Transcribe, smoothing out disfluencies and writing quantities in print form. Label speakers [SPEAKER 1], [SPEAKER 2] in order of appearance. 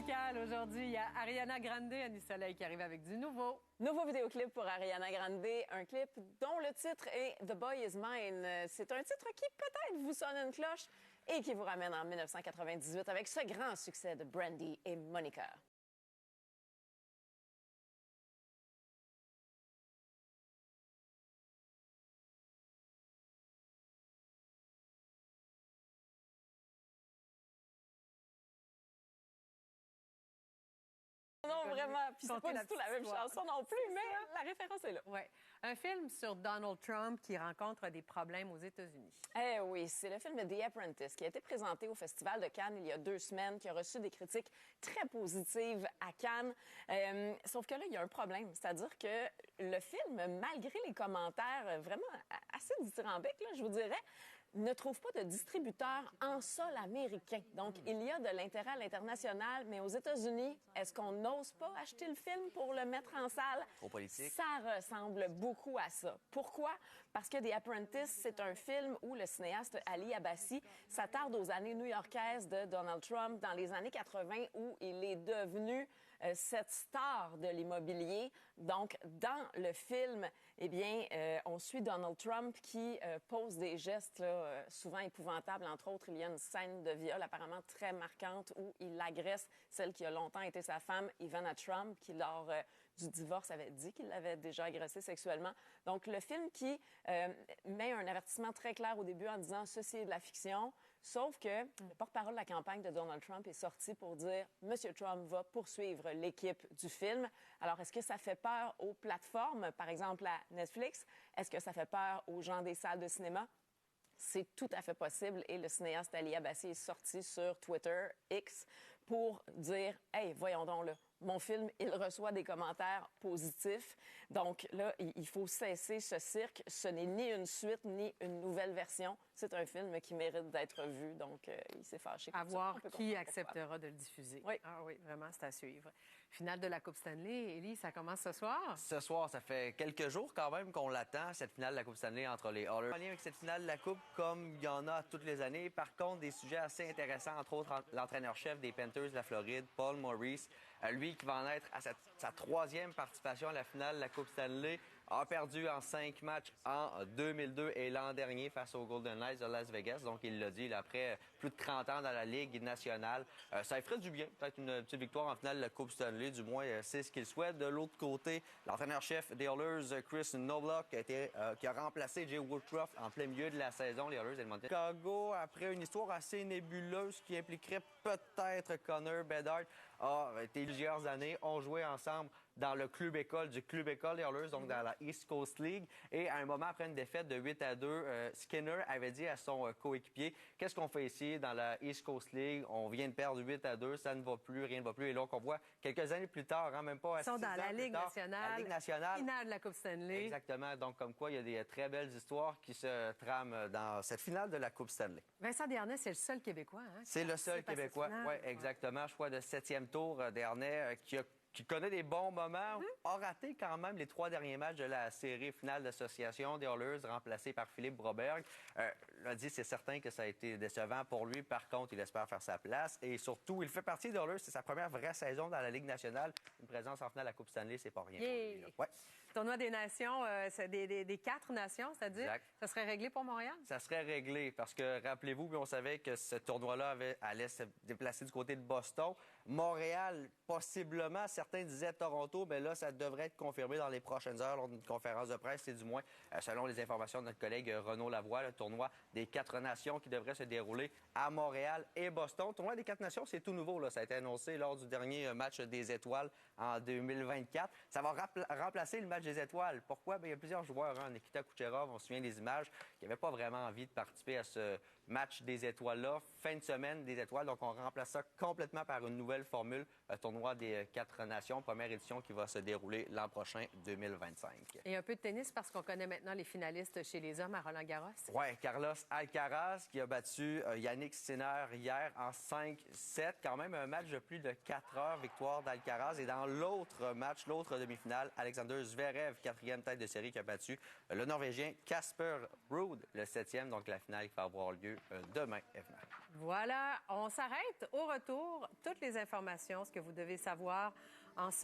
[SPEAKER 1] musicale. Aujourd'hui, il y a Ariana Grande, Annie Soleil qui arrive avec du nouveau.
[SPEAKER 2] Nouveau vidéoclip pour Ariana Grande, un clip dont le titre est The Boy Is Mine. C'est un titre qui peut-être vous sonne une cloche et qui vous ramène en 1998 avec ce grand succès de Brandy et Monica. Non, vraiment. Puis c'est pas du tout la même chanson non plus, mais la référence est là.
[SPEAKER 1] Oui. Un film sur Donald Trump qui rencontre des problèmes aux États-Unis.
[SPEAKER 2] Eh oui, c'est le film The Apprentice qui a été présenté au Festival de Cannes il y a 2 semaines, qui a reçu des critiques très positives à Cannes. Sauf que là, il y a un problème. C'est-à-dire que le film, malgré les commentaires vraiment assez dithyrambiques, là, je vous dirais, ne trouve pas de distributeur en sol américain. Donc, il y a de l'intérêt à l'international, mais aux États-Unis, est-ce qu'on n'ose pas acheter le film pour le mettre en salle?
[SPEAKER 3] Trop politique.
[SPEAKER 2] Ça ressemble beaucoup à ça. Pourquoi? Parce que The Apprentice, c'est un film où le cinéaste Ali Abbasi s'attarde aux années new-yorkaises de Donald Trump dans les années 80 où il est devenu cette star de l'immobilier. Donc, dans le film, eh bien, on suit Donald Trump qui pose des gestes là, souvent épouvantables. Entre autres, il y a une scène de viol apparemment très marquante où il agresse celle qui a longtemps été sa femme, Ivana Trump, qui, lors du divorce, avait dit qu'il l'avait déjà agressée sexuellement. Donc, le film qui met un avertissement très clair au début en disant « ceci est de la fiction », sauf que le porte-parole de la campagne de Donald Trump est sorti pour dire « Monsieur Trump va poursuivre l'équipe du film ». Alors, est-ce que ça fait peur aux plateformes, par exemple à Netflix? Est-ce que ça fait peur aux gens des salles de cinéma? C'est tout à fait possible et le cinéaste Ali Abbasi est sorti sur Twitter, X, pour dire « Hey, voyons donc là, mon film, il reçoit des commentaires positifs. Donc là, il faut cesser ce cirque. Ce n'est ni une suite, ni une nouvelle version. C'est un film qui mérite d'être vu. Donc, il s'est fâché.
[SPEAKER 1] À voir qui acceptera de le diffuser.
[SPEAKER 2] Oui.
[SPEAKER 1] Ah oui, vraiment, c'est à suivre. Finale de la Coupe Stanley. Élie, ça commence ce soir?
[SPEAKER 3] Ce soir, ça fait quelques jours quand même qu'on l'attend, cette finale de la Coupe Stanley entre les Oilers. En lien avec cette finale de la Coupe, comme il y en a toutes les années, par contre, des sujets assez intéressants, entre autres l'entraîneur-chef des Panthers de la Floride, Paul Maurice, lui qui va en être à sa 3e participation à la finale de la Coupe Stanley, a perdu en 5 matchs en 2002 et l'an dernier face aux Golden Knights de Las Vegas. Donc, il l'a dit, là, après plus de 30 ans dans la Ligue nationale, ça lui ferait du bien. Peut-être une petite victoire en finale de la Coupe Stanley, du moins, c'est ce qu'il souhaite. De l'autre côté, l'entraîneur-chef des Oilers, Chris Novak, qui a remplacé Jay Woodcroft en plein milieu de la saison. Les Oilers Edmonton. Chicago, après une histoire assez nébuleuse qui impliquerait peut-être Connor Bedard, a été plusieurs années, ont joué ensemble dans le club école du club école des Oilers, donc dans la East Coast League. Et à un moment, après une défaite de 8-2, Skinner avait dit à son coéquipier, qu'est-ce qu'on fait ici dans la East Coast League? On vient de perdre 8-2, ça ne va plus, rien ne va plus. Et donc, on voit quelques années plus tard, hein, même pas à 6 ans
[SPEAKER 1] Ils sont dans la Ligue nationale.
[SPEAKER 3] La Ligue nationale.
[SPEAKER 1] Finale de la Coupe Stanley.
[SPEAKER 3] Exactement. Donc, comme quoi, il y a des très belles histoires qui se trament dans cette finale de la Coupe Stanley.
[SPEAKER 1] Vincent Desharnais, c'est le seul Québécois. Hein,
[SPEAKER 3] c'est le seul Québécois. Oui, exactement. Choix de 7e tour, Desharnais, qui connaît des bons moments, a raté quand même les 3 derniers matchs de la série finale d'association des Oilers, remplacé par Philippe Broberg. L'a dit, c'est certain que ça a été décevant pour lui. Par contre, il espère faire sa place. Et surtout, il fait partie des Oilers. C'est sa première vraie saison dans la Ligue nationale. Une présence en finale de la Coupe Stanley, c'est pas rien pour lui. Ouais.
[SPEAKER 1] Tournoi des nations, c'est des 4 nations, c'est-à-dire, ça serait réglé pour Montréal?
[SPEAKER 3] Ça serait réglé parce que, rappelez-vous, on savait que ce tournoi-là allait se déplacer du côté de Boston. Montréal, possiblement, certains disaient Toronto, mais là, ça devrait être confirmé dans les prochaines heures lors d'une conférence de presse. C'est du moins, selon les informations de notre collègue Renaud Lavoie, le tournoi des 4 nations qui devrait se dérouler à Montréal et Boston. Le tournoi des 4 nations, c'est tout nouveau. Là. Ça a été annoncé lors du dernier match des Étoiles en 2024. Ça va remplacer le match des Étoiles. Pourquoi? Bien, il y a plusieurs joueurs. Hein. Nikita Kucherov, on se souvient des images, qui n'avaient pas vraiment envie de participer à ce match des Étoiles-là. Fin de semaine des Étoiles. Donc, on remplace ça complètement par une nouvelle formule, tournoi des 4 nations, première édition qui va se dérouler l'an prochain, 2025.
[SPEAKER 1] Et un peu de tennis parce qu'on connaît maintenant les finalistes chez les hommes à Roland-Garros.
[SPEAKER 3] Oui, Carlos Alcaraz qui a battu Yannick Sinner hier en 5-7. Quand même un match de plus de 4 heures, victoire d'Alcaraz. Et dans l'autre match, l'autre demi-finale, Alexander Zverev, 4e tête de série, qui a battu le Norvégien Casper Ruud, le 7e. Donc la finale qui va avoir lieu demain, évidemment.
[SPEAKER 1] Voilà, on s'arrête. Au retour, toutes les informations, ce que vous devez savoir en ce